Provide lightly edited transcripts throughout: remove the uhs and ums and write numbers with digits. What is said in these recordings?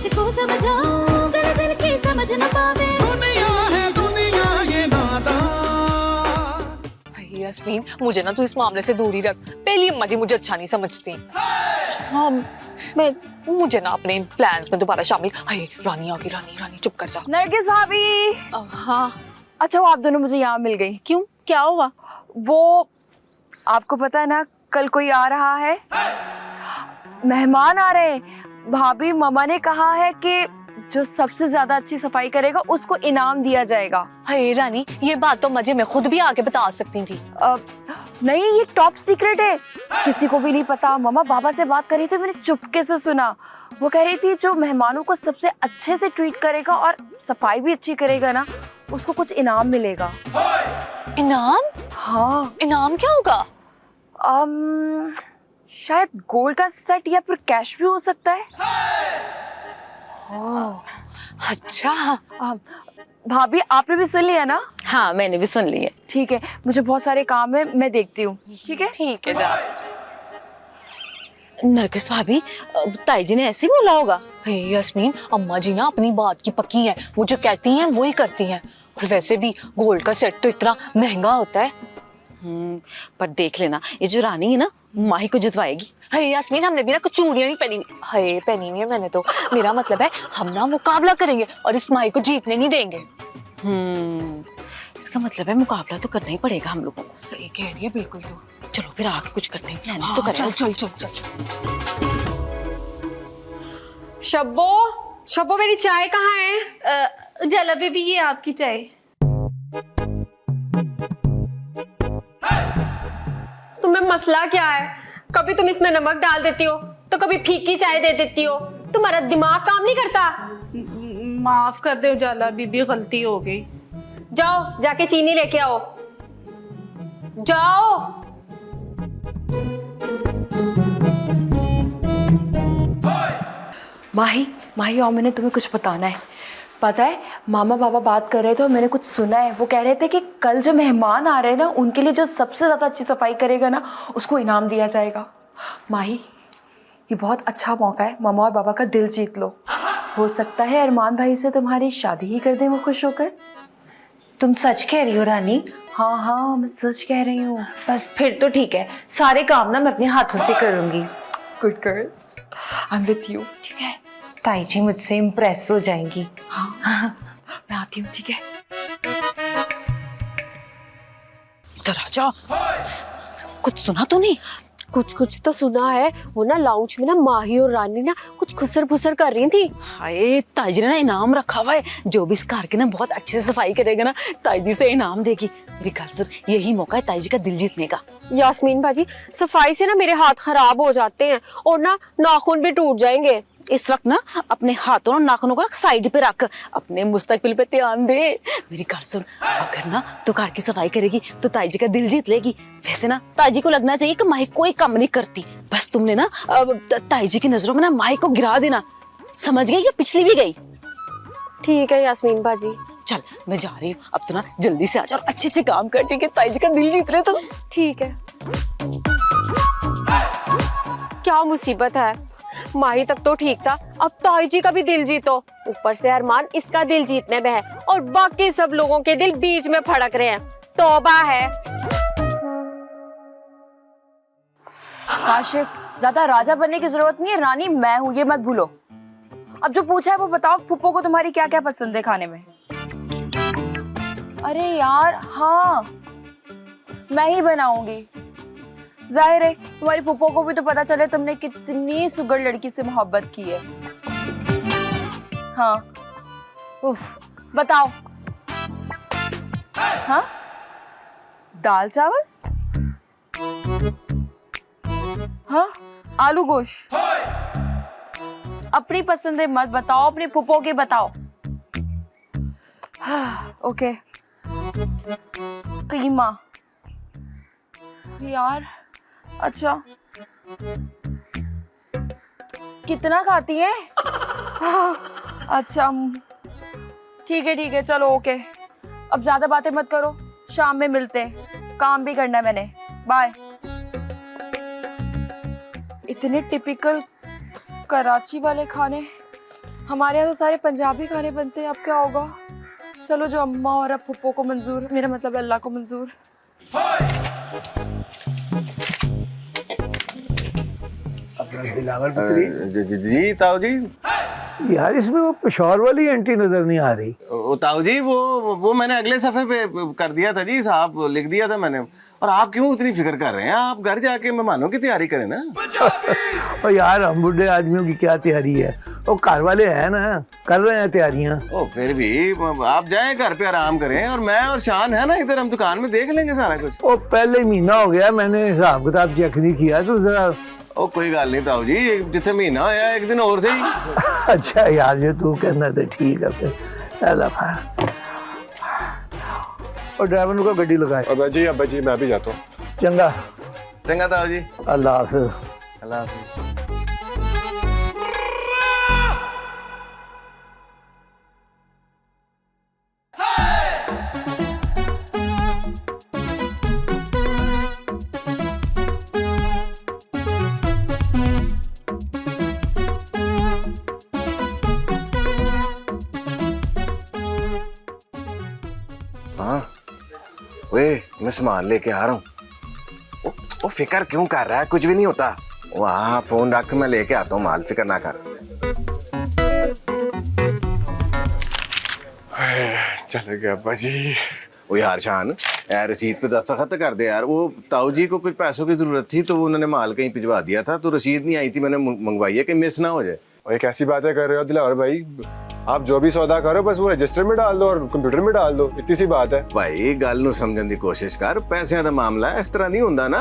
किसको समझाऊं, गले दिल की समझ न पावे। दुनिया है दुनिया ये नादान। यास्मीन, मुझे ना तू इस मामले से दूर ही रख। पहली अम्मा जी मुझे अच्छा नहीं समझती। हाँ, मुझे ना अपने प्लान्स में दोबारा शामिल। हाय रानी आ गई, रानी चुप कर जा। नरगिस भाभी। हाँ अच्छा, वो आप दोनों मुझे यहाँ मिल गई। क्यों, क्या हुआ? वो आपको पता है ना, कल कोई आ रहा है, मेहमान आ रहे हैं। भाभी, मामा ने कहा है कि जो सबसे ज्यादा अच्छी सफाई करेगा उसको इनाम दिया जाएगा। हाय रानी, ये बात तो मुझे मैं खुद भी आके बता सकती थी। नहीं, ये टॉप सीक्रेट है, किसी को भी नहीं पता। मामा बाबा से बात करी थी, मैंने चुपके से सुना। वो कह रही थी जो मेहमानों को सबसे अच्छे से ट्रीट करेगा और सफाई भी अच्छी करेगा ना, उसको कुछ इनाम मिलेगा। इनाम? हाँ। इनाम क्या होगा? शायद गोल्ड का सेट या फिर कैश भी हो सकता है। अच्छा। भाभी, आपने भी सुन लिया ना? हाँ, मैंने भी सुन लिया। ठीक है, मुझे बहुत सारे काम है, मैं देखती हूँ। ठीक है, ठीक है, जा। नरगिस भाभी, ताई जी ने ऐसे ही बोला होगा। यास्मीन, अम्मा जी ना अपनी बात की पक्की है, वो जो कहती हैं वो ही करती हैं। और वैसे भी गोल्ड का सेट तो इतना महंगा होता है। पर देख लेना, ये जो रानी है ना, माही को जितवाएगी। हाय यास्मीन, हमने भी ना कुछ चूड़ियां नहीं पहनी हुई। हाय पहनी हुई है मैंने तो। मेरा मतलब है हम ना मुकाबला करेंगे और इस माही को जीतने नहीं देंगे। इसका मतलब है मुकाबला तो करना ही पड़ेगा हम लोगों को। सही कह रही है बिल्कुल। तो चलो फिर आके कुछ करना ही प्लान हाँ, तो करें। चल। शब्बो मेरी चाय कहाँ है? जाला बेबी, ये आपकी चाय। तुम्हें मसला क्या है? कभी तुम इसमें नमक डाल देती हो तो कभी फीकी चाय दे देती हो। तुम्हारा दिमाग काम नहीं करता? माफ कर दो जाला बीबी, गलती हो गई। जाओ जाके चीनी लेके आओ, जाओ। माही आओ, मैंने तुम्हें कुछ बताना है। पता है, मामा बाबा बात कर रहे थे और मैंने कुछ सुना है। वो कह रहे थे कि कल जो मेहमान आ रहे हैं ना, उनके लिए जो सबसे ज्यादा अच्छी सफाई करेगा ना, उसको इनाम दिया जाएगा। माही, ये बहुत अच्छा मौका है, मामा और बाबा का दिल जीत लो। हो सकता है अरमान भाई से तुम्हारी शादी ही कर दे वो खुश होकर। तुम सच कह रही हो रानी? हाँ, मैं सच कह रही हूँ। बस फिर तो ठीक है, सारे काम ना मैं अपने हाथों से करूंगी। Good girl, I am with you. ठीक है, ताई जी मुझसे इम्प्रेस हो जाएंगी। हाँ, मैं आती हूँ। ठीक है, इधर आ जा। कुछ सुना तो नहीं? कुछ तो सुना है। वो ना लाउंज में ना माही और रानी ना कुछ खुसर फुसर कर रही थी। हाय, ताई जी ने ना इनाम रखा हुआ है। जो भी इस कार की ना बहुत अच्छे से सफाई करेगा ना, ताई जी से इनाम देगी। मेरी ख्याल से यही मौका है ताई जी का दिल जीतने का। यास्मीन बाजी, सफाई से ना मेरे हाथ खराब हो जाते हैं और ना नाखून भी टूट जाएंगे। इस वक्त ना अपने हाथों और नाखूनों को साइड पे रख, अपने मुस्तकबिल पे ध्यान दे। मेरी कार सुन, अगर ना तो कार की सफाई करेगी तो ताई जी का दिल जीत लेगी। वैसे ना ताई जी को लगना चाहिए कि माही कोई कम नहीं करती। बस तुमने ना ताई जी की नजरों में ना माही को गिरा देना। समझ गई या पिछली भी गई? ठीक है यास्मीन बाजी। चल मैं जा रही हूँ, अब तो ना जल्दी से आ जा और अच्छे अच्छे काम कर, ठीक है? ताई जी का दिल जीत रहे तो। ठीक है। क्या मुसीबत है, माही तक तो ठीक था, अब ताई जी का भी दिल जीतो। ऊपर से अरमान इसका दिल जीतने में है और बाकी सब लोगों के दिल बीच में फड़क रहे हैं। तौबा है। काशिफ, ज्यादा राजा बनने की जरूरत नहीं है, रानी मैं हूँ, ये मत भूलो। अब जो पूछा है वो बताओ, फुप्पो को तुम्हारी क्या क्या पसंद है खाने में? अरे यार हाँ, मैं ही बनाऊंगी। जाहिर है तुम्हारी फुप्पो को भी तो पता चले तुमने कितनी सुगर लड़की से मोहब्बत की है। हाँ, उफ, बताओ। हाँ, दाल चावल? हाँ, आलू गोश्त? अपनी पसंद है मत बताओ, अपनी फुप्पो की बताओ। हाँ, ओके। कीमा यार, अच्छा कितना खाती है? अच्छा ठीक है, चलो ओके। अब ज्यादा बातें मत करो, शाम में मिलते हैं, काम भी करना है मैंने। बाय। इतने टिपिकल कराची वाले खाने हमारे यहाँ तो सारे पंजाबी खाने बनते हैं, अब क्या होगा? चलो जो अम्मा और अब फुप्पो को मंजूर, मेरा मतलब अल्लाह को मंजूर। अपना दिलावर पुत्री। जी ताऊ जी। यार इसमें वो पेशौर वाली आंटी नजर नहीं आ रही। ताऊ जी वो मैंने अगले सफे पे कर दिया था जी, साहब लिख दिया था मैंने। और आप क्यों इतनी फिक्र कर रहे हैं? आप घर जाके मेहमानों की तैयारी करें ना। और यार हम बुढ़े आदमियों की क्या तैयारी है, वो घर वाले हैं ना, कर रहे हैं तैयारियां। ओ फिर भी आप जाएं घर पे आराम करें, और मैं और शान है ना इधर, हम दुकान में देख लेंगे सारा कुछ। वो पहले महीना हो गया, मैंने हिसाब किताब चेक नहीं किया, तो जरा। ओ कोई गल नहीं ताऊ जी, जिथे महीना होया एक दिन और सही। अच्छा यार जो तू कहना तो ठीक है फिर। और ड्राइवर को गड्डी लगाए। अब्बा जी मैं भी जाता हूँ। चंगा चंगा ताऊ जी, अल्लाह हाफिज। अल्लाह हाफिज। हाँ वे मैं सामान लेके आ रहा हूँ। वो फिक्र क्यों कर रहा है, कुछ भी नहीं होता। वहाँ फोन रख, मैं लेके आता हूँ माल, फिक्र ना कर। चले गए अब्बा जी। वो यार शान यार रसीद पे दस्तखत कर दे यार। वो ताऊ जी को कुछ पैसों की जरूरत थी तो उन्होंने माल कहीं भिजवा दिया था, तो रसीद नहीं आई थी, मैंने मंगवाई है कि मिस ना हो जाए। और एक ऐसी बातें कर रहे हो दिलावर भाई, आप जो भी सौदा करो बस वो रजिस्टर में डाल दो और कंप्यूटर में डाल दो, इतनी सी बात है। भाई गल नूं समझने की कोशिश कर, पैसे का मामला है, इस तरह नहीं होता ना।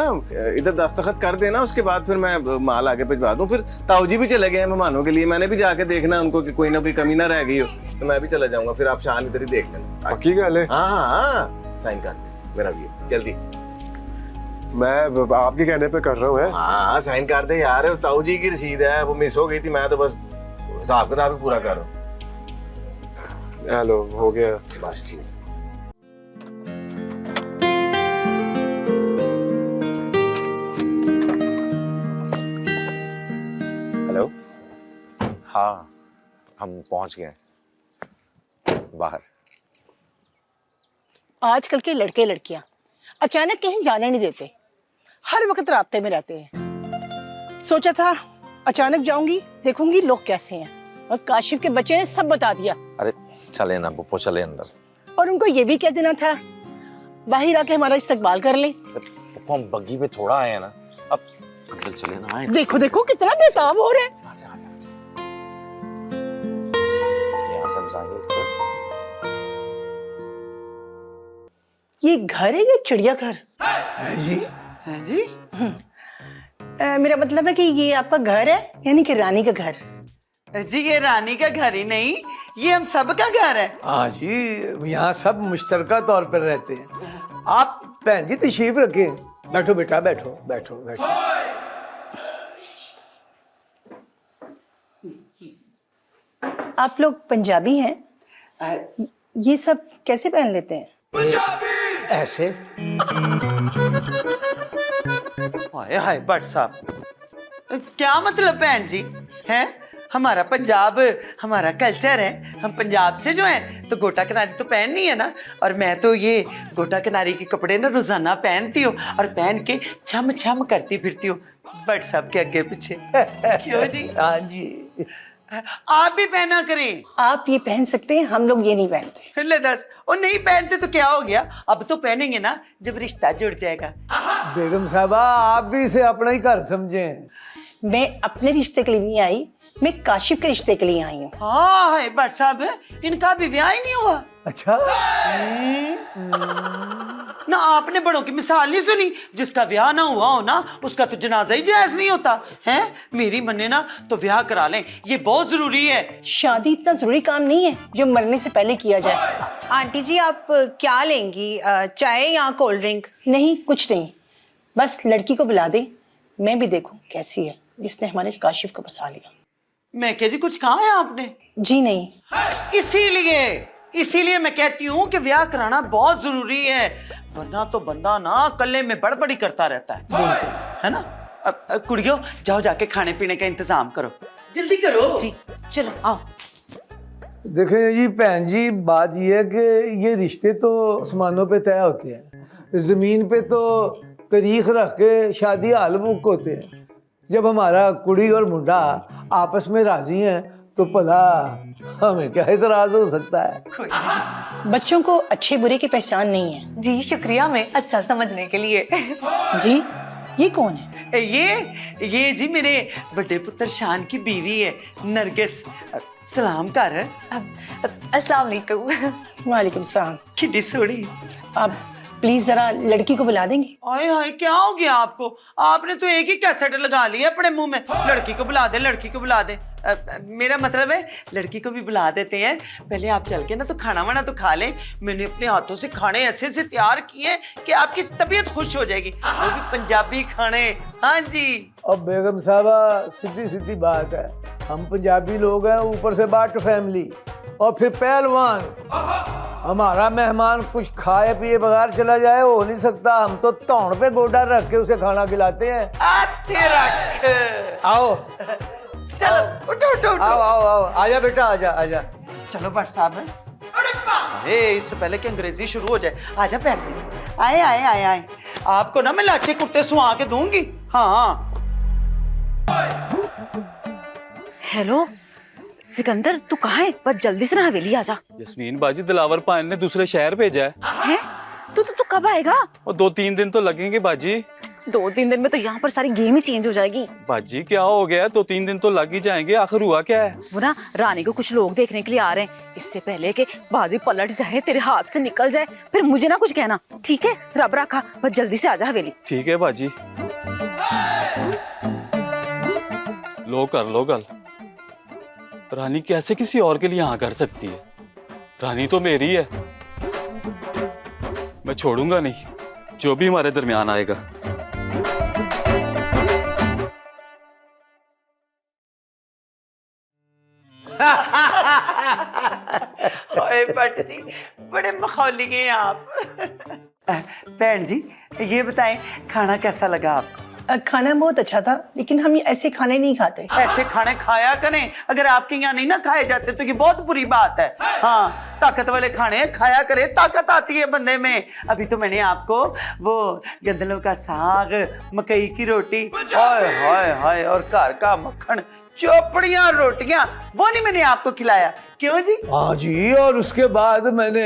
इधर दस्तखत कर देना, उसके बाद फिर मैं माल आगे भिजवा दूं। फिर ताऊ जी भी चले गए हैं मेहमानों के लिए, मैंने भी जाके देखना उनको कि कोई ना कोई कमी ना रह गई हो, तो मैं भी चला जाऊंगा। फिर आप शान इधर ही देख लेना। पक्की गल है? हाँ साइन कर दे मेरा भी, जल्दी। मैं आपके कहने पे कर रहा हूँ। हाँ साइन कर दे यार, ताऊ जी की रसीद है, वो मिस हो गई थी, मैं तो बस हिसाब किताब ही पूरा कर रहा हूँ। हेलो हो गया बस ठीक। हेलो, हाँ हम पहुंच गए बाहर। आजकल के लड़के लड़कियां अचानक कहीं जाने नहीं देते, हर वक्त रास्ते में रहते हैं। सोचा था अचानक जाऊंगी, देखूंगी लोग कैसे हैं, और काशिफ के बच्चे ने सब बता दिया। अरे चले ना पप्पो, चले अंदर। और उनको ये भी कह देना था बाहर आके हमारा इस्तकबाल कर ले। पप्पो हम बग्गी पे थोड़ा आए हैं ना, अब अंदर चले ना। आए देखो देखो कितना बेताब हो रहा है। आजा आजा आजा, यहाँ से हम जाएंगे इस तरफ। ये घर है या चिड़ियाघर? है जी। है जी। मेरा मतलब है कि ये आपका घर है, यानी कि रानी का घर? जी ये रानी का घर ही नहीं, ये हम सब का घर है। हाँ जी, यहाँ सब मुश्तरका तौर पर रहते हैं। आप बहन जी तशरीफ रखें, बैठो बेटा, बैठो बैठो बैठो। आप लोग पंजाबी हैं? ये सब कैसे पहन लेते हैं? ऐसे। हाय हाय भट्ट साहब, क्या मतलब बहन जी हैं? हमारा पंजाब हमारा कल्चर है, हम पंजाब से जो हैं तो गोटा किनारी तो पहननी है ना। और मैं तो ये गोटा किनारी के कपड़े ना रोजाना पहनती हूँ और पहन के छम छम करती फिरती हूँ भट्ट साहब के आगे पीछे। क्यों जी? हाँ जी। आप भी पहना करें। आप ये पहन सकते हैं, हम लोग ये नहीं पहनते। ले दस, और नहीं पहनते तो क्या हो गया, अब तो पहनेंगे ना जब रिश्ता जुड़ जाएगा। बेगम साहबा आप भी इसे अपना ही घर समझें। मैं अपने रिश्ते के लिए नहीं आई, मैं काशिफ के रिश्ते के लिए आई हूँ। हाँ है भट्ट साहब, इनका भी ब्याह ही नहीं हुआ। अच्छा। ना आपने बड़ों की मिसाल नहीं सुनी, जिसका ब्याह ना हुआ हो ना उसका तो जनाजा ही जायज नहीं होता है। मेरी मन्ने ना तो ब्याह करा लें, ये बहुत जरूरी है। शादी इतना जरूरी काम नहीं है जो मरने से पहले किया जाए। आंटी जी आप क्या लेंगी, चाय या कोल्ड ड्रिंक? नहीं कुछ नहीं, बस लड़की को बुला दे, मैं भी देखूं कैसी है जिसने हमारे काशिफ को बसा लिया। मैं क्या जी कुछ कहा है आपने? जी नहीं। इसीलिए मैं कहती हूँ कि ब्याह कराना बहुत जरूरी है, वरना तो बंदा ना कल्ले में बड़बड़ी करता रहता है ना। अब कुड़ियों जाओ, जाके खाने पीने का इंतजाम करो, जल्दी करो। जी चलो आओ। देखें जी भैन जी, बात यह है कि ये रिश्ते तो आसमानों पे तय होते हैं, ज़मीन पे तो तारीख रख के शादी हाल बुक होते हैं। जब हमारा कुड़ी और मुंडा आपस में राजी हैं तो भला हमें क्या इतराज हो सकता है। बच्चों को अच्छे बुरे की पहचान नहीं है। जी शुक्रिया, मैं अच्छा समझने के लिए। जी ये कौन है? ये जी मेरे बड़े पुत्र शान की बीवी है नरगिस। सलाम कर। अस्सलाम वालेकुम। वालेकुम सलाम। किड्डी सोड़ी। आप प्लीज जरा लड़की को बुला देंगे? आए हाय क्या हो गया आपको? आपने तो एक ही कैसेट लगा ली है अपने मुंह में, लड़की को बुला दे, लड़की को बुला दे। मेरा मतलब है लड़की को भी बुला देते हैं। पहले आप चल के ना तो खाना वाना तो खा लें। मैंने अपने हाथों से खाने ऐसे से तैयार किए कि आपकी तबीयत खुश हो जाएगी, वो भी पंजाबी खाने। हाँ जी। अब बेगम साहबा सीधी सीधी बात है, हम पंजाबी लोग हैं, ऊपर से बाट फैमिली और फिर पहलवान। हमारा मेहमान कुछ खाए पिए बगैर चला जाए हो नहीं सकता। हम तो तौण पे गोडा रख के उसे खाना खिलाते हैं। आते रख। आओ चलो उठो उठो उठो। आओ आओ आओ, आजा बेटा आजा आजा। चलो भट्ट साहब, इससे पहले कि अंग्रेजी शुरू हो जाए आजा बैठ दे। आए आए आए आए, आपको ना मैं लाचे कुत्ते सुहा के दूंगी। हाँ। हेलो सिकंदर, तू कहाँ है? बस जल्दी से ना हवेली आजा। यस्मीन बाजी, दिलावर पान ने दूसरे शहर भेजा है। तू कब आएगा? और 2-3 दिन तो लगेंगे बाजी। 2-3 दिन में तो यहाँ पर सारी गेम ही चेंज हो जाएगी। बाजी क्या हो गया? 2-3 दिन तो लग ही जाएंगे। आखिर हुआ क्या है? वो ना रानी को कुछ लोग देखने के लिए आ रहे हैं। इससे पहले कि बाजी पलट जाए, तेरे हाथ से निकल जाए, फिर मुझे ना कुछ कहना, ठीक है? रब रखा, बस जल्दी से आजा हवेली। ठीक है बाजी, लो कर लो गल। रानी कैसे किसी और के लिए यहाँ कर सकती है? रानी तो मेरी है, मैं छोड़ूंगा नहीं जो भी हमारे दरमियान आएगा। भट्ट जी बड़े मखौली हैं आप। बहन जी ये बताएं खाना कैसा लगा आपको? खाना बहुत अच्छा था, लेकिन हम ऐसे खाने नहीं खाते। ऐसे खाने खाया करें, अगर आपके यहाँ नहीं ना खाए जाते तो ये बहुत बुरी बात है। हाँ, ताकत वाले खाने खाया करें, ताकत आती है बंदे में। अभी तो मैंने आपको वो गंदलों का साग, मकई की रोटी, हाय हाय हाय, और घर का मक्खन, चौपड़ियां रोटियां, वो नहीं मैंने आपको खिलाया, क्यों जी? हाँ जी, और उसके बाद मैंने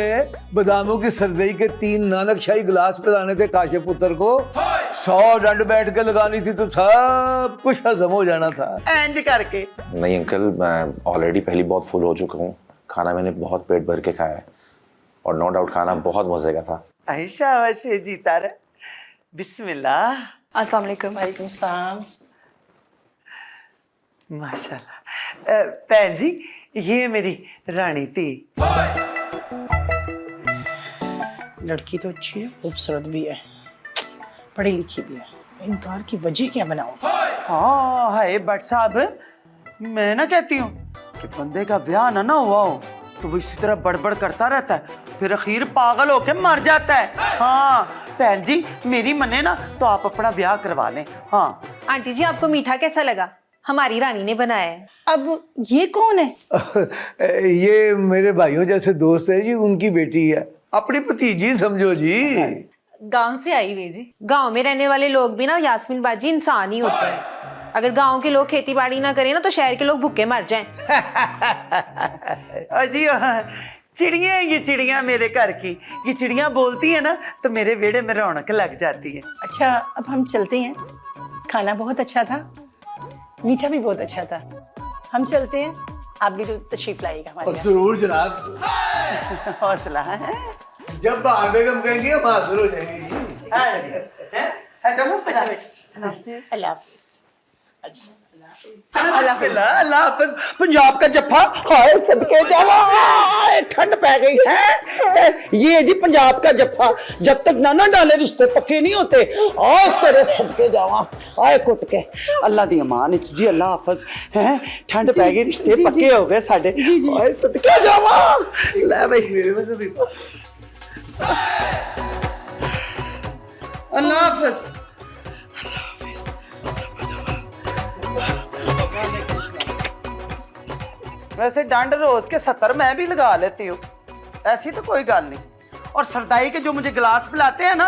बादामों की सरदई के 3 नानक शाही गिलास पिलाने थे काशे पुत्र को। 100 डंड बैठ के लगानी थी तो सब कुछ हजम हो जाना था। एंज करके। नहीं अंकल, मैं ऑलरेडी पहले बहुत फुल हो चुका हूँ। खाना मैंने बहुत पेट भर के खाया है और नो डाउट खाना बहुत मजे का था। ऐशा जीता रहे। बिस्मिल्लाह। अस्सलाम वालेकुम। वालेकुम सलाम। माशाल्लाह। बहन जी ये मेरी रानी थी। लड़की तो अच्छी है, खूबसूरत भी है, पढ़ी लिखी भी है। इनकार की वजह क्या बनाऊं? हाँ हाय भट्ट साहब, मैं ना कहती हूँ कि बंदे का ब्याह ना हुआ हो तो वो इसी तरह बड़बड़ करता रहता है, फिर आखिर पागल होके मर जाता है। हाँ बहन जी मेरी मने ना तो आप अपना ब्याह करवा लें। हाँ आंटी जी, आपको मीठा कैसा लगा? हमारी रानी ने बनाया है। अब ये कौन है? ये मेरे भाइयों जैसे दोस्त है जी, उनकी बेटी है, अपनी भतीजी समझो जी। गांव से आई हुई जी। गांव में रहने वाले लोग भी ना यास्मीन बाजी इंसान ही होते हैं। अगर गांव के लोग खेती बाड़ी ना करें ना तो शहर के लोग भूखे मर जाएं। अजी चिड़िया, ये चिड़िया मेरे घर की, ये चिड़िया बोलती है ना तो मेरे वेड़े में रौनक लग जाती है। अच्छा अब हम चलते हैं। खाना बहुत अच्छा था, मीठा भी बहुत अच्छा था। हम चलते हैं, आप भी तो तशरीफ लाइएगा हमारे यहाँ। जरूर जनाब। हौसला है। जब बाहर बेगम कहेंगे हम हाजिर हो जाएंगे जी। हाँ जी। अल्लाह हाफिज़। अल्लाह हाफिज़। पंजाब का जफ्फा, हाय सदके जावा, ठंड पै गई है। ये जी पंजाब का जफ्फा, जब तक नाना डाले रिश्ते पक्के नहीं होते। आए तेरे सदके जावा, आए कुट के। अल्लाह दी अमान जी, अल्लाह हाफिज़। हैं ठंड पै गई, रिश्ते पक्के हो गए साडे। आए सदके जावा। ले भाई मेरे में से भी। अल्लाह हाफिज़। वैसे डंड रोज के 70 मैं भी लगा लेती हूँ, ऐसी तो कोई गल नहीं। और सरदाई के जो मुझे गिलास पिलाते हैं ना,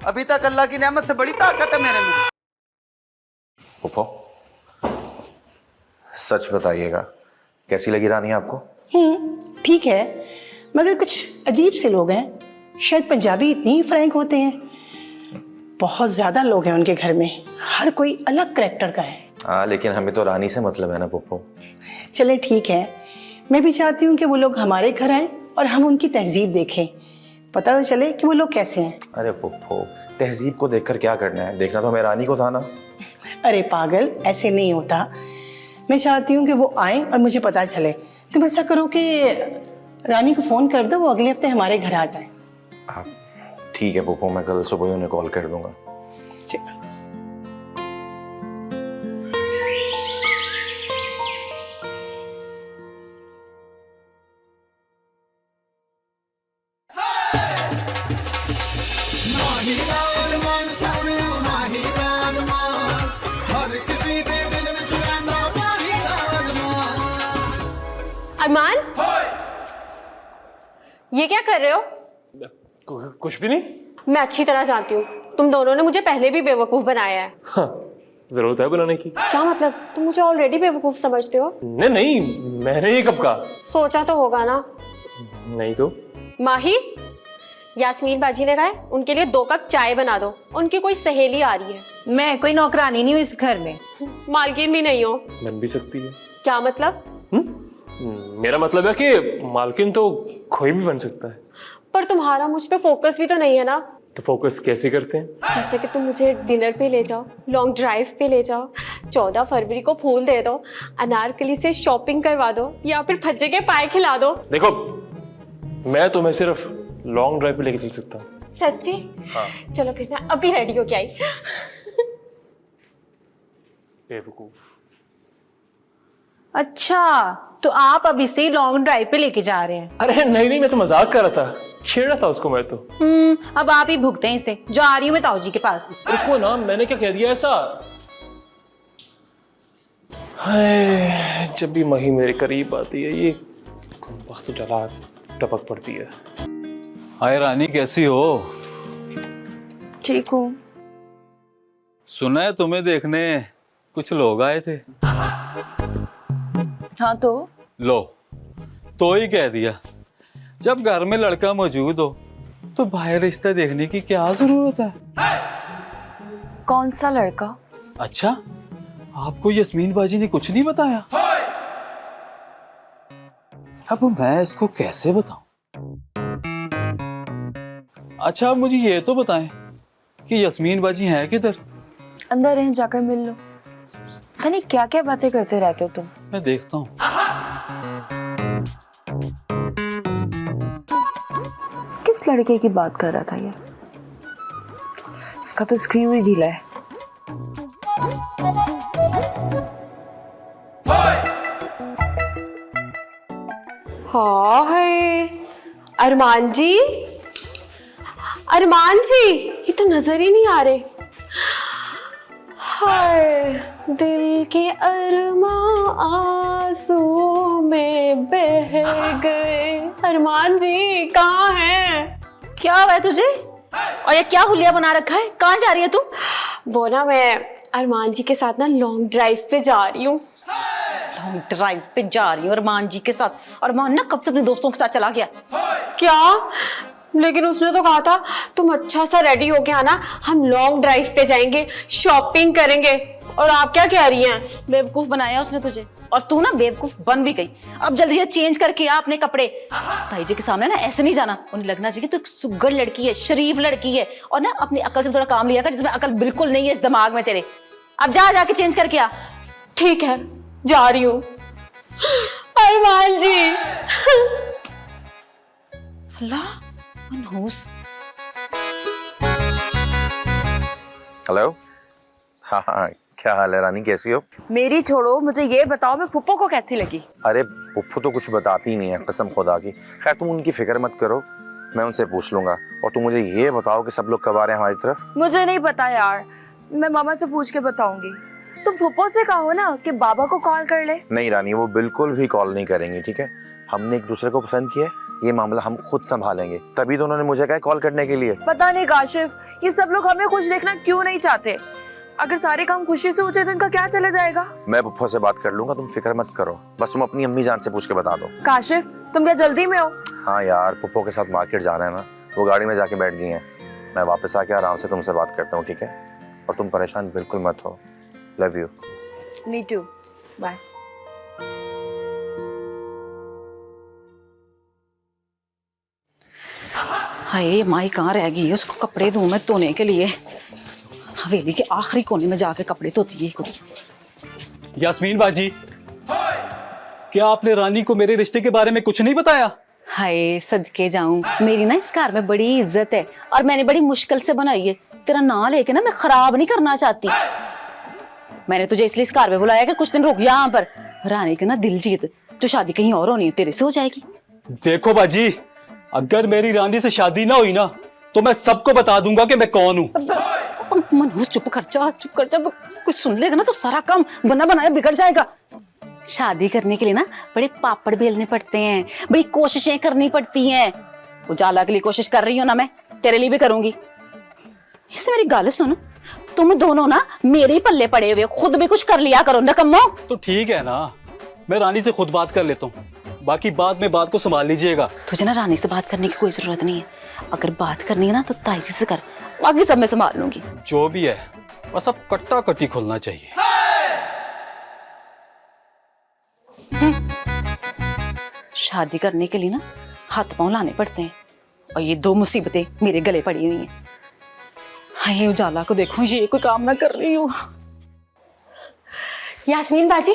अभी तक अल्लाह की नेमत से बड़ी ताकत है मेरे में। फूफो, सच बताइएगा, कैसी लगी रानी आपको? ठीक है, मगर कुछ अजीब से लोग हैं। शायद पंजाबी इतनी ही फ्रैंक होते हैं। बहुत ज्यादा लोग हैं उनके घर में, हर कोई अलग करैक्टर का है। हाँ, लेकिन हमें तो रानी से मतलब है ना फूफो। चले ठीक है, मैं भी चाहती हूँ कि वो लोग हमारे घर आए और हम उनकी तहजीब देखें, पता तो चले कि वो लोग कैसे हैं। अरे फूफो, तहजीब को देखकर क्या करना है, देखना तो हमें रानी को था ना। अरे पागल, ऐसे नहीं होता। मैं चाहती हूँ कि वो आए और मुझे पता चले। तुम ऐसा करो कि रानी को फोन कर दो, वो अगले हफ्ते हमारे घर आ जाए। ठीक है फूफो, मैं कल सुबह ही उन्हें कॉल कर दूंगा। अरमान, ये क्या कर रहे हो? कुछ भी नहीं। मैं अच्छी तरह जानती हूँ, तुम दोनों ने मुझे पहले भी बेवकूफ बनाया है। हाँ, जरूरत है बनाने की। क्या मतलब, तुम मुझे ऑलरेडी बेवकूफ समझते हो? नहीं नहीं, मैंने ये कब कहा? सोचा तो होगा ना। नहीं तो। माही, यास्मीन बाजी ने कहा है उनके लिए 2 कप चाय बना दो, उनकी कोई सहेली आ रही है। मैं कोई नौकरानी नहीं हूँ इस घर में। मालकिन भी नहीं हो। बन भी सकती है। क्या मतलब? मेरा मतलब है कि मालकिन तो कोई भी बन सकता है। पर तुम्हारा मुझ पे फोकस भी तो नहीं है ना। तो फोकस कैसे करते हैं? जैसे कि तुम मुझे डिनर पे ले जाओ, लॉन्ग ड्राइव पे ले जाओ, 14 फरवरी को फूल दे दो, अनारकली से शॉपिंग करवा दो, या फिर भज्जे के पाए खिला दो। देखो, मैं तुम्हें सिर्फ लॉन्ग ड्राइव पे लेके चल सकता हूँ। सच्ची? हाँ। चलो फिर मैं अभी रेडी होके आई। बेवकूफ। अच्छा, तो आप अब इसे लॉन्ग ड्राइव पे लेके जा रहे हैं? अरे नहीं नहीं, मैं तो मजाक कर रहा था, छेड़ा था उसको मैं तो। अब आप ही भुगते हैं इसे। जा रही हूँ मैं ताऊ जी के पास। रुको ना, मैंने क्या कह दिया ऐसा? हाय, जब भी मही मेरे करीब आती है ये वक्त चला टपक पड़ती है। हाय रानी, कैसी हो? ठीक हूँ। सुना है तुम्हें देखने कुछ लोग आए थे। हाँ तो? लो, तो ही कह दिया। जब घर में लड़का मौजूद हो तो बाहर रिश्ता देखने की क्या जरूरत है? कौन सा लड़का? अच्छा, आपको यस्मीन बाजी ने कुछ नहीं बताया? अब मैं इसको कैसे बताऊं? अच्छा, अब मुझे ये तो बताएं कि यस्मीन बाजी है किधर? अंदर हैं, जाकर मिल लो। पता नहीं क्या क्या बातें करते रहते हो तुम। मैं देखता हूँ। किस लड़के की बात कर रहा था ये? इसका तो स्क्रीन ही ढीला है। हाँ है अरमान जी, अरमान जी, ये तो नजर ही नहीं आ रहे। हाय, दिल के अरमान आंसुओं में बह गए। अरमान जी कहाँ हैं? क्या हुआ है तुझे? और ये क्या हुलिया बना रखा है? कहाँ जा रही है तू? वो ना, मैं अरमान जी के साथ ना लॉन्ग ड्राइव पे जा रही हूँ। लॉन्ग ड्राइव पे जा रही हूँ अरमान जी के साथ? अरमान ना कब से अपने दोस्तों के साथ चला गया। क्या? लेकिन उसने तो कहा था तुम अच्छा सा रेडी होके आना, हम लॉन्ग ड्राइव पे जाएंगे, शॉपिंग करेंगे। और आप क्या कह रही हैं? बेवकूफ बनाया उसने तुझे, और तू ना बेवकूफ बन भी गई। अब जल्दी से चेंज करके आ अपने कपड़े। ताई जी के सामने ना ऐसे नहीं जाना, उन्हें लगना चाहिए तो एक सुग्गर लड़की है, शरीफ लड़की है, और ना अपनी अकल से थोड़ा काम लिया कर, जिसमें अकल बिल्कुल नहीं है इस दिमाग में तेरे। अब जा जाके चेंज करके आ। ठीक है, जा रही हूँ। अरमान जी। अल्लाह मनहूस। हेलो। हाँ हाँ, क्या हाल है रानी, कैसी हो? मेरी छोड़ो, मुझे ये बताओ मैं फुप्पो को कैसी लगी? अरे पुप्पू तो कुछ बताती नहीं है, कसम खुदा की। खैर तुम उनकी फिक्र मत करो, मैं उनसे पूछ लूंगा। और तुम मुझे ये बताओ कि सब लोग कब आ रहे हैं हमारी तरफ? मुझे नहीं पता यार, मैं मामा से पूछ के बताऊंगी। तुम फुप्पो से कहो ना कि बाबा को कॉल कर ले। नहीं रानी, वो बिल्कुल भी कॉल नहीं करेंगी, ठीक है? हमने एक दूसरे को पसंद किया है, ये मामला हम खुद संभालेंगे। तभी तो उन्होंने मुझे कहा कॉल करने के लिए। पता नहीं काशिफ, ये सब लोग हमें खुश देखना क्यों नहीं चाहते। अगर सारे काम खुशी से हो जाए तो इनका क्या चला जाएगा। मैं पप्पो से बात कर लूंगा, तुम फिक्र मत करो। बस तुम अपनी अम्मी जान से पूछ के बता दो। काशिफ, तुम क्या जल्दी में हो? हाँ यार, पप्पो के साथ मार्केट जाना है ना, वो गाड़ी में जाके बैठ गई हैं। मैं वापस आके आराम से तुमसे बात करता हूँ, ठीक है? और तुम परेशान बिल्कुल मत हो। Love you. Me too, bye. Hi, माई कहाँ रह गई है? उसको कपड़े दूं मैं धोने के लिए। हवेली के आखिरी कोने में जाके कपड़े धोती है कुड़ी। यास्मीन बाजी, क्या आपने रानी को मेरे रिश्ते के बारे में कुछ नहीं बताया? हाय, सदके जाऊं, मेरी ना इस घर में बड़ी इज्जत है और मैंने बड़ी मुश्किल से बनाई है। तेरा नाम लेके ना मैं खराब नहीं करना चाहती। मैंने तुझे इसलिए इस घर में बुलाया कि कुछ दिन रुक यहाँ पर। रानी का ना दिल जीत, जो शादी कहीं और होनी है तेरे से हो जाएगी। देखो बाजी, अगर मेरी रानी से शादी ना हुई ना तो मैं सबको बता दूंगा कि मैं कौन हूँ। मनहूस, चुप कर जा, चुप कर जा। कुछ सुन लेगा ना तो सारा काम बना बनाया बिगड़ जाएगा। शादी करने के लिए ना बड़े पापड़ बेलने पड़ते हैं, बड़ी कोशिशें करनी पड़ती हैं। उजाला के लिए कोशिश कर रही हूँ ना, मैं तेरे लिए भी करूंगी। इससे मेरी गाल सुन, तुम दोनों ना मेरे ही पल्ले पड़े हुए, खुद भी कुछ कर लिया करो नकम्मो। तो ठीक है ना, मैं रानी से खुद बात कर लेता हूँ, बाकी बाद में बात को संभाल लीजिएगा। तुझे ना रानी से बात करने की कोई जरूरत नहीं है। अगर बात करनी है ना तो ताई जी से कर, बाकी सब मैं संभाल लूंगी। जो भी है, बस अब कट्टा कट्टी खुलना चाहिए। शादी करने के लिए ना हाथ पांव लाने पड़ते हैं और ये दो मुसीबतें मेरे गले पड़ी हुई हैं। हाय, उजाला को देखो, ये कोई काम ना कर रही हूँ। यास्मीन बाजी,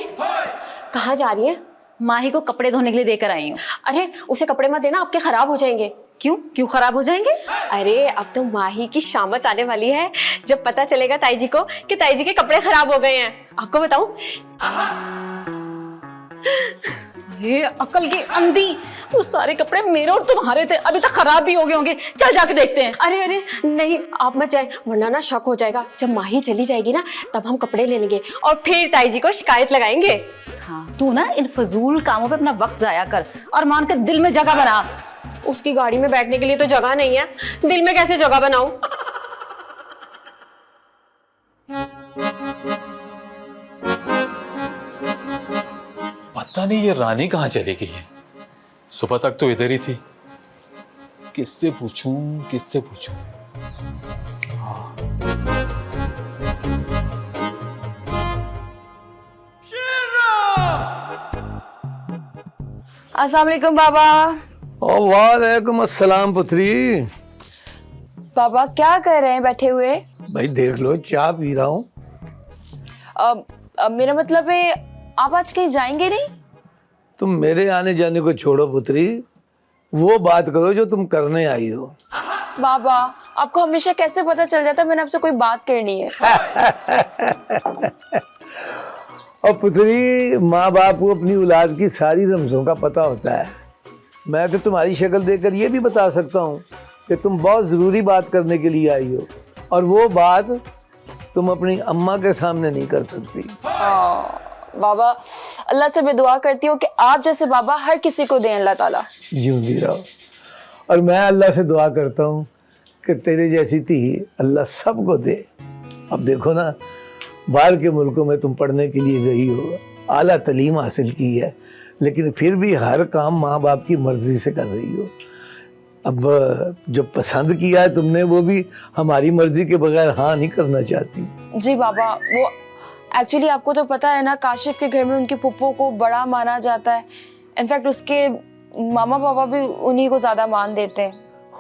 कहाँ जा रही है? माही को कपड़े धोने के लिए देकर आई हूँ। अरे उसे कपड़े मत देना, आपके खराब हो जाएंगे। क्यों क्यों खराब हो जाएंगे? अरे अब तो माही की शामत आने वाली है, जब पता चलेगा ताई जी को कि ताई जी के कपड़े खराब हो गए हैं। आपको बताऊं? ये अकल की अंधी, वो सारे कपड़े मेरे और तुम्हारे थे, अभी तक खराब भी हो गए होंगे। चल जाके देखते हैं। अरे अरे नहीं, आप मत जाए, वरना ना शक हो जाएगा। जब माही चली जाएगी ना तब हम कपड़े ले लेंगे और फिर ताई जी को शिकायत लगाएंगे। हाँ, तू ना इन फजूल कामों पे अपना वक्त जाया कर और मान के दिल में जगह बना। उसकी गाड़ी में बैठने के लिए तो जगह नहीं है, दिल में कैसे जगह बनाऊं? पता नहीं ये रानी कहाँ चली गई है। सुबह तक तो इधर ही थी। किससे पूछूं, किससे पूछूं? अस्सलाम वालेकुम बाबा। वालेकुम अस्सलाम पुत्री। बाबा क्या कर रहे हैं बैठे हुए? भाई देख लो, चाय पी रहा हूँ। मेरा मतलब है आप आज कहीं जाएंगे नहीं? तुम मेरे आने जाने को छोड़ो पुत्री, वो बात करो जो तुम करने आई हो। बाबा आपको हमेशा कैसे पता चल जाता है मैंने आपसे कोई बात करनी है? और पुत्री, माँ बाप को अपनी औलाद की सारी रमज़ों का पता होता है। मैं तो तुम्हारी शक्ल देखकर ये भी बता सकता हूँ कि तुम बहुत ज़रूरी बात करने के लिए आई हो, और वो बात तुम अपनी अम्मा के सामने नहीं कर सकती। बाबा अल्लाह से मैं दुआ करती हूँ कि आप जैसे बाबा हर किसी को दें अल्लाह ताला। जिंदी रहो। और मैं अल्लाह से दुआ करता हूँ कि तेरे जैसी थी अल्लाह सबको दे। अब देखो ना, बाहर के मुल्कों में तुम पढ़ने के लिए गई हो, आला तालीम हासिल की है, लेकिन फिर भी हर काम माँ बाप की मर्जी से कर रही हो। अब जो पसंद किया है तुमने, वो भी हमारी मर्जी के बगैर हाँ नहीं करना चाहती। जी बाबा, वो एक्चुअली आपको तो पता है ना, काशिफ के घर में उनकी पुप्पो को बड़ा माना जाता है। इनफैक्ट उसके मामा पापा भी उन्हीं को ज्यादा मान देते हैं।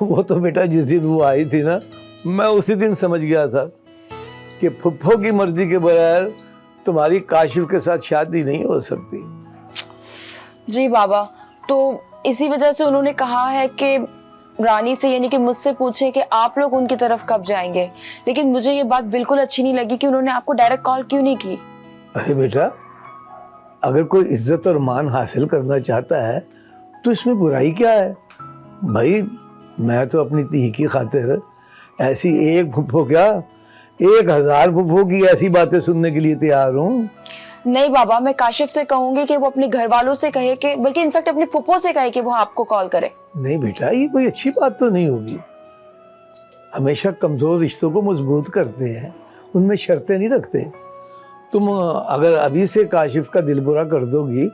वो तो बेटा जिस दिन वो आई थी ना, मैं उसी दिन समझ गया था कि फुप्पो की मर्जी के बगैर तुम्हारी काशिफ के साथ शादी नहीं हो सकती। जी बाबा, तो इसी वजह से उन्होंने कहा है कि रानी से यानी कि मुझसे पूछे कि आप लोग उनकी तरफ कब जाएंगे। लेकिन मुझे ये बात बिल्कुल अच्छी नहीं लगी कि उन्होंने आपको डायरेक्ट कॉल क्यों नहीं की। अरे बेटा, अगर कोई इज्जत और मान हासिल करना चाहता है तो इसमें बुराई क्या है? भाई मैं तो अपनी धी की खातिर ऐसी एक फुप्पो क्या, 1000 फुफो की ऐसी बातें सुनने के लिए तैयार हूँ। नहीं बाबा, मैं काशिफ से कहूंगी कि वो अपने घर वालों से कहे कि, बल्कि इनफैक्ट अपनी फुप्पो से कहे कि वो आपको कॉल करे। नहीं बेटा, ये कोई अच्छी बात तो नहीं होगी। हमेशा कमजोर रिश्तों को मजबूत करते हैं, उनमें शर्तें नहीं रखते। तुम अगर अभी से काशिफ का दिल बुरा कर दोगी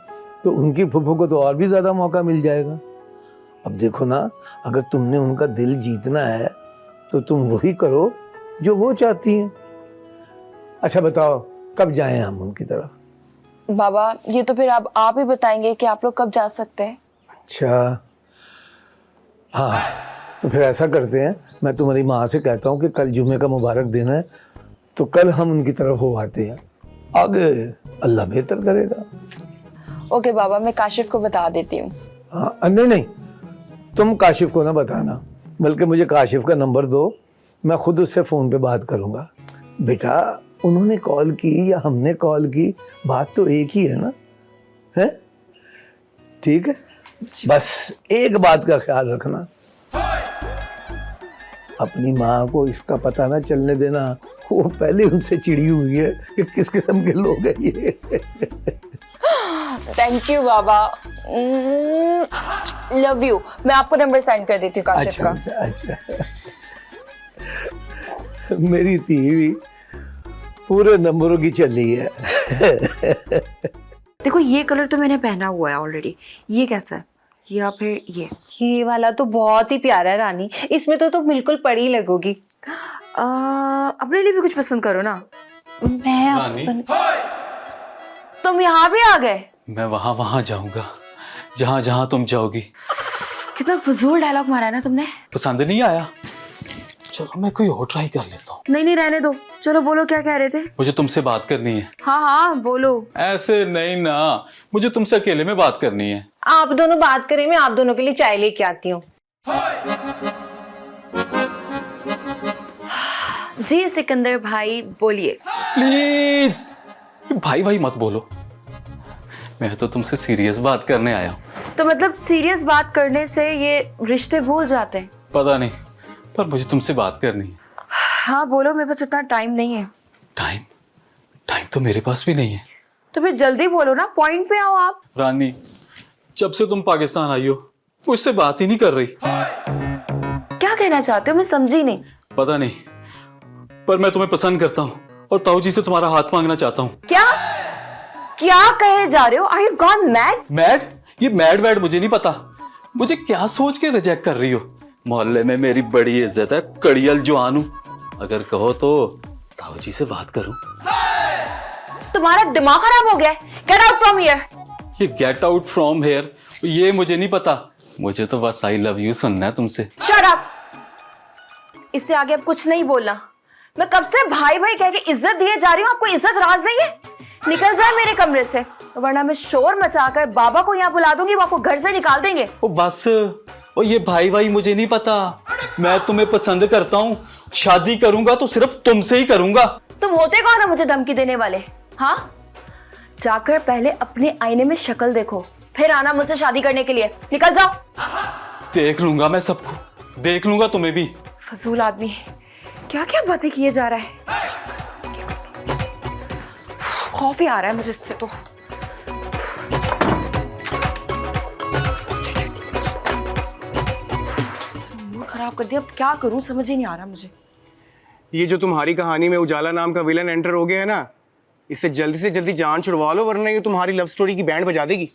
तो उनकी फुफो को तो और भी ज्यादा मौका मिल जाएगा। अब देखो ना, अगर तुमने उनका दिल जीतना है तो तुम वही करो जो वो चाहती हैं। अच्छा बताओ, कब जाएं हम उनकी तरफ? बाबा ये तो फिर आप ही बताएंगे कि आप लोग कब जा सकते हैं। अच्छा हाँ, तो फिर ऐसा करते हैं, मैं तुम्हारी माँ से कहता हूँ कि कल जुमे का मुबारक दिन है, तो कल हम उनकी तरफ हो आते हैं। आगे अल्लाह बेहतर करेगा। ओके बाबा, मैं काशिफ को बता देती हूँ। हाँ नहीं नहीं, तुम काशिफ को ना बताना, बल्कि मुझे काशिफ का नंबर दो, मैं खुद उससे फ़ोन पे बात करूँगा। बेटा उन्होंने कॉल की या हमने कॉल की, बात तो एक ही है ना, है? ठीक है, बस एक बात का ख्याल रखना, अपनी माँ को इसका पता ना चलने देना। वो पहले उनसे चिड़ी हुई है कि किस किस्म के लोग हैं ये। Thank you Baba, love you. मैं आपको नंबर सेंड कर देती हूँ काशिफ का। अच्छा। मेरी तीवी पूरे नंबरों की चली है। देखो ये कलर तो मैंने पहना हुआ है ऑलरेडी, ये कैसा है? या फिर ये वाला तो बहुत ही प्यारा है रानी, इसमें तो तुम बिल्कुल पड़ी लगोगी। अपने लिए भी कुछ पसंद करो ना। रानी, तुम यहाँ भी आ गए? मैं वहां जाऊंगा जहां जहां तुम जाओगी। कितना फजूल डायलॉग मारा है ना तुमने। पसंद नहीं आया? चलो मैं कोई और ट्राई कर लेता हूँ। नहीं रहने दो, चलो बोलो क्या कह रहे थे। मुझे तुमसे बात करनी है। हाँ बोलो। ऐसे नहीं ना, मुझे तुमसे अकेले में बात करनी है। आप दोनों बात करें, मैं आप दोनों के लिए चाय लेके आती हूँ। जी सिकंदर भाई बोलिए। प्लीज भाई भाई मत बोलो, मैं तो तुमसे सीरियस बात करने आया हूँ। तो मतलब सीरियस बात करने से ये रिश्ते भूल जाते हैं? पता नहीं, पर मुझे तुमसे बात करनी है। हाँ बोलो, मेरे पास इतना टाइम नहीं है। टाइम तो मेरे पास भी नहीं है। तो फिर जल्दी बोलो ना, पॉइंट पे आओ आप। रानी, जब से तुम पाकिस्तान आई हो मुझसे बात ही नहीं कर रही। क्या कहना चाहते हो, मैं समझी नहीं। पता नहीं, पर मैं तुम्हें पसंद करता हूँ और ताऊ जी से तुम्हारा हाथ मांगना चाहता हूँ। क्या कहे जा रहे हो? Are you gone mad? Mad? ये मैड वैड मुझे नहीं पता, मुझे क्या सोच के रिजेक्ट कर रही हो? मोहल्ले में मेरी बड़ी इज्जत है, कड़ियल जवान हूँ, अगर कहो तो ताऊ जी से बात करूं। तुम्हारा दिमाग खराब हो गया है? Get out from here. ये गेट आउट फ्रॉम हेयर ये मुझे नहीं पता, मुझे तो बस आई लव यू सुनना है तुमसे। Shut up. इससे आगे अब कुछ नहीं बोलना। मैं कब से भाई भाई कह के इज्जत दिए जा रही हूँ, आपको इज्जत राज नहीं है? निकल जाए मेरे कमरे से, वरना मैं शोर मचाकर बाबा को यहाँ बुला दूंगी, वो आपको घर से निकाल देंगे। ओ बस, ओ ये भाई भाई मुझे नहीं पता, मैं तुम्हें पसंद करता हूँ, शादी करूंगा तो सिर्फ तुमसे ही करूंगा। तुम होते कौन हो मुझे धमकी देने वाले? हाँ, जाकर पहले अपने आईने में शक्ल देखो, फिर आना मुझसे शादी करने के लिए। निकल जाओ। देख लूंगा मैं सबको, देख लूंगा तुम्हें भी। फजूल आदमी, क्या क्या बातें किए जा रहा है। खौफ ही आ रहा है मुझे इससे तो। मूड खराब कर दिया, अब क्या करूं समझ ही नहीं आ रहा मुझे। ये जो तुम्हारी कहानी में उजाला नाम का विलन एंटर हो गया है ना, इससे जल्दी जान छुड़वा लो, वरना ये तुम्हारी लव स्टोरी की बैंड बजा देगी।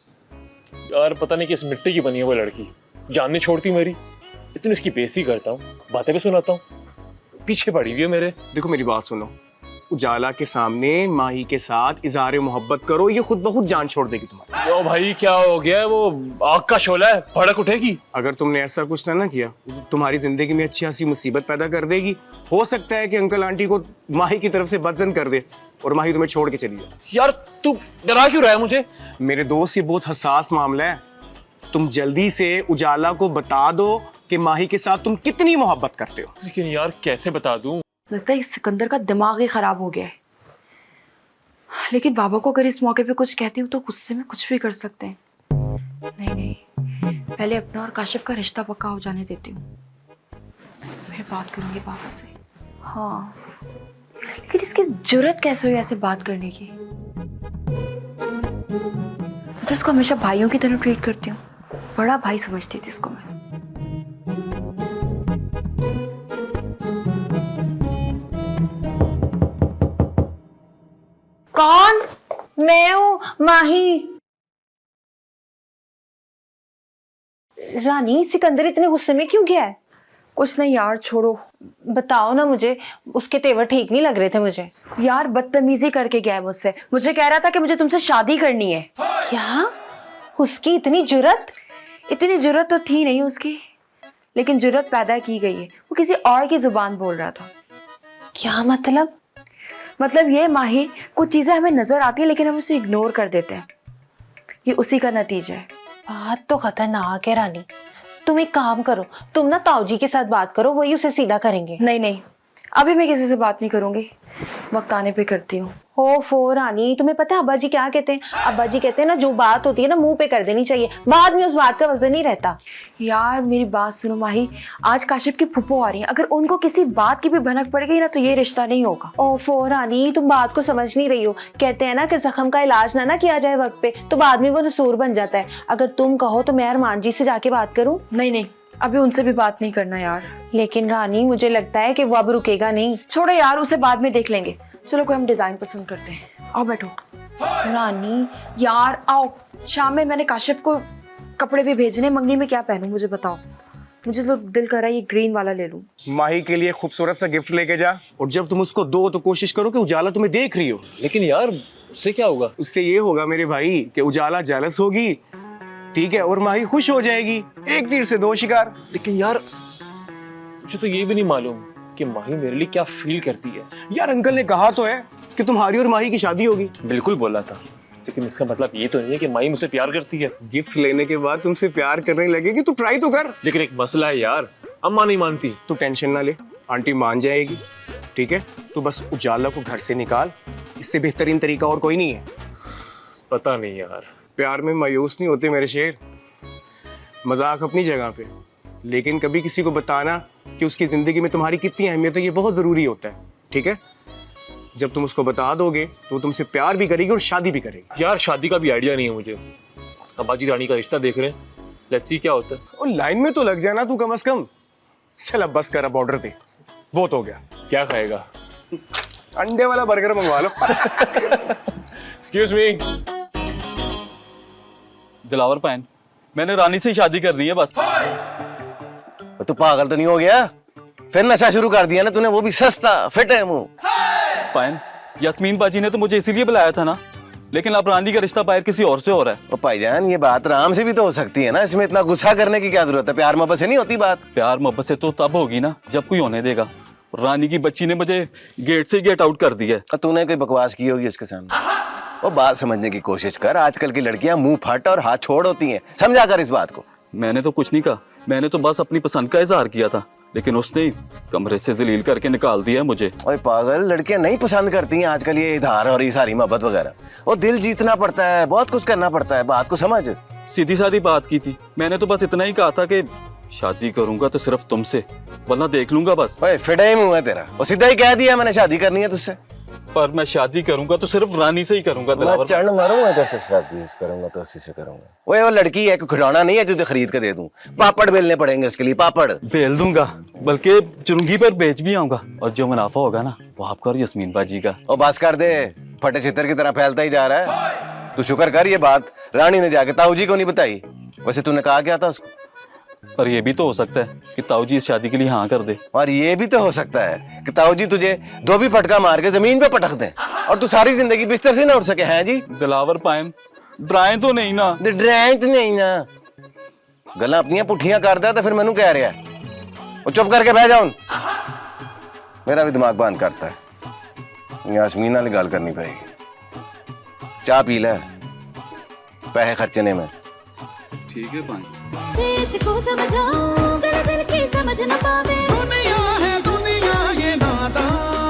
यार पता नहीं किस मिट्टी की बनी है वो लड़की, जान नहीं छोड़ती मेरी। इतनी उसकी बेइज्जती करता हूँ, बातें भी सुनाता हूँ, पीछे पड़ी हुई है मेरे। देखो मेरी बात सुनो, उजाला के सामने माही के साथ इज़हार मोहब्बत करो, ये खुद ब खुद जान छोड़ देगी तुम्हारी। ओ भाई क्या हो गया है, वो आग का शोला है, भड़क उठेगी। अगर तुमने ऐसा कुछ ना किया तो तुम्हारी जिंदगी में अच्छी खासी मुसीबत पैदा कर देगी। हो सकता है कि अंकल आंटी को माही की तरफ से बदजन कर दे और माही तुम्हें छोड़ के चली जाए। यार तू डरा क्यों रहा है मुझे? मेरे दोस्त, ये बहुत हसास मामला है, तुम जल्दी से उजाला को बता दो कि माही के साथ तुम कितनी मोहब्बत करते हो। लेकिन यार कैसे बता दूं? लगता है इस सिकंदर का दिमाग ही खराब हो गया है। लेकिन बाबा को अगर इस मौके पे कुछ कहती हूँ तो गुस्से में कुछ भी कर सकते हैं। नहीं, पहले अपना और काशिफ का रिश्ता पक्का हो जाने देती हूँ, फिर बात करूंगी बाबा से। हाँ लेकिन इसकी जरूरत कैसे हुई ऐसे बात करने की? मैं तो इसको हमेशा भाइयों की तरह ट्रीट करती हूँ, बड़ा भाई समझती थी इसको मैं। कौन? मैं हूँ, माही। रानी, सिकंदर इतने गुस्से में क्यों गया है? कुछ नहीं यार, छोड़ो। बताओ ना मुझे, उसके तेवर ठीक नहीं लग रहे थे मुझे। यार बदतमीजी करके गया है मुझसे, मुझे कह रहा था कि मुझे तुमसे शादी करनी है। क्या? उसकी इतनी जुर्रत? इतनी जुर्रत तो थी नहीं उसकी, लेकिन जुर्रत पैदा की गई है। वो किसी और की जुबान बोल रहा था। क्या मतलब? मतलब ये माही, कुछ चीजें हमें नजर आती है लेकिन हम उसे इग्नोर कर देते हैं, ये उसी का नतीजा है। बात तो खतरनाक है रानी। तुम एक काम करो, तुम ना ताऊजी के साथ बात करो, वही उसे सीधा करेंगे। नहीं नहीं, अभी मैं किसी से बात नहीं करूंगी, वक्त आने पे करती हूँ। ओफो रानी, तुम्हें पता है अब्बा जी क्या कहते हैं? अब्बा जी कहते हैं ना, जो बात होती है ना मुंह पे कर देनी चाहिए, बाद में उस बात का वजन नहीं रहता। यार मेरी बात सुनो माही, आज काशिफ की फूफो आ रही है, अगर उनको किसी बात की भी भनक पड़ गई ना तो ये रिश्ता नहीं होगा। ओफो रानी, तुम बात को समझ नहीं रही हो। कहते हैं ना कि जख्म का इलाज ना किया जाए वक्त पे तो बाद में वो नसूर बन जाता है। अगर तुम कहो तो मैं अरमान जी से जाके बात करूँ? नहीं नहीं, अभी उनसे भी बात नहीं करना यार। लेकिन रानी, मुझे लगता है कि वो अब रुकेगा नहीं। छोड़ो यार, उसे बाद में देख लेंगे। चलो कोई हम डिजाइन पसंद करते हैं, आओ बैठो। रानी यार आओ, शाम में मैंने काशिफ को कपड़े भी भेजने, मंगनी में क्या पहनूं मुझे बताओ। मुझे तो दिल कर रहा है ये ग्रीन वाला ले लूं। माही के लिए खूबसूरत सा गिफ्ट लेके जा, और जब तुम उसको दो तो कोशिश करो कि उजाला तुम्हें देख रही हो। लेकिन यार उससे क्या होगा? उससे ये होगा मेरे भाई कि उजाला जेलस होगी, ठीक है, और माही खुश हो जाएगी। एक तीर से दो शिकार। लेकिन यार मुझे तो ये भी नहीं मालूम कि माही मेरे लिए क्या फील करती है। यार अंकल ने कहा तो है कि तुम्हारी और माही की शादी होगी। बिल्कुल बोला था, लेकिन इसका मतलब ये तो नहीं है कि माही मुझसे प्यार करती है। गिफ्ट लेने के बाद तुमसे प्यार करने लगेगी तो ट्राई तो कर। लेकिन एक मसला है यार, अम्मा नहीं मानती। तू टेंशन ना ले, आंटी मान जाएगी, ठीक है। तू बस उजाला को घर से निकाल, इससे बेहतरीन तरीका और कोई नहीं है। पता नहीं यार। प्यार में मायूस नहीं होते मेरे शेर, मजाक अपनी जगह पे, लेकिन कभी किसी को बताना कि उसकी जिंदगी में तुम्हारी कितनी अहमियत है ये बहुत जरूरी होता है, ठीक है। जब तुम उसको बता दोगे तो तुमसे प्यार भी करेगी और शादी भी करेगी। यार शादी का भी आइडिया नहीं है मुझे। अब्बा जी रानी का रिश्ता देख रहे हैं, लेट्स सी क्या होता है। और लाइन में तो लग जाना तू कम से कम। चल अब बस कर, अब ऑर्डर दे, बहुत हो गया। क्या खाएगा? अंडे वाला बर्गर मंगवा लो। Excuse me. दिलावर पाइन, मैंने रानी से ही शादी करनी है बस। तू पागल तो नहीं हो गया? फिर नशा शुरू कर दिया ना तूने, वो भी सस्ता, फिट है मुंह। पाइन, यास्मीन बाजी ने तो मुझे इसीलिए बुलाया था ना, लेकिन अब रानी का रिश्ता बाहर किसी और से हो रहा है। ओ भाईजान, ये बात राम से भी तो हो सकती है ना, इसमें इतना गुस्सा करने की क्या जरूरत है? प्यार मोहब्बत से नहीं होती बात। प्यार मोहब्बत से तो तब होगी ना जब कोई होने देगा। रानी की बच्ची ने मुझे गेट से गेट आउट कर दिया है। तूने कोई बकवास की होगी इसके सामने। वो बात समझने की कोशिश कर, आजकल की लड़कियां मुंह फट और हाथ छोड़ होती हैं, समझा कर इस बात को। मैंने तो कुछ नहीं कहा, मैंने तो बस अपनी पसंद का इजहार किया था, लेकिन उसने कमरे से जलील करके निकाल दिया है मुझे। ओए पागल, लड़कियां नहीं पसंद करती हैं आजकल ये इजहार और ये सारी मोहब्बत वगैरह। वो दिल जीतना पड़ता है, बहुत कुछ करना पड़ता है, बात को समझ। सीधी सादी बात की थी, मैंने तो बस इतना ही कहा था कि शादी करूंगा तो सिर्फ तुमसे, वरना देख लूंगा बस। ओए फिडा ही मुंह है तेरा, वो सीधा ही कह दिया मैंने शादी करनी है तुझसे। पर मैं शादी करूंगा तो सिर्फ रानी से ही करूंगा। मैं चढ़ मारूंगा इधर से, शादी करूंगा तो उसी से करूंगा। ओए वो लड़की है, खिलौना नहीं है तुझे खरीद के दे दूं। पापड़ बेलने पड़ेंगे इसके लिए, पापड़ बेल दूंगा, बल्कि चुरंगी पर बेच भी आऊंगा, और जो मुनाफा होगा ना वो आपका और यास्मीन बाजी का। और बस कर दे, फटे चित्र की तरह फैलता ही जा रहा है। तू शुक्र कर ये बात रानी ने जाके ताऊ जी को नहीं बताई। वैसे तूने कहा क्या था उसको? पर ये भी तो हो सकता है कि ताऊ जी इस शादी के लिए हाँ कर दे। और ये भी तो हो सकता है कि ताऊ जी तुझे दो भी फटका मार के जमीन पे पटक दें और तू सारी जिंदगी बिस्तर से ना उठ सके। हैं जी दिलावर पाइन, डराए तो नहीं ना? डराए तो नहीं ना, गल्लां अपनियां पुठियां करदा तो फिर मैनू कह रहा है। और चुप करके बह जाऊं, मेरा भी दिमाग बंद करता है। यास्मीन नाल गल करनी पड़ेगी। चाह पी ले, पैसे खर्चने में। ठीक है पाइन। तेज को समझाऊं, दिल की समझ न पावे। दुनिया है दुनिया ये नादान।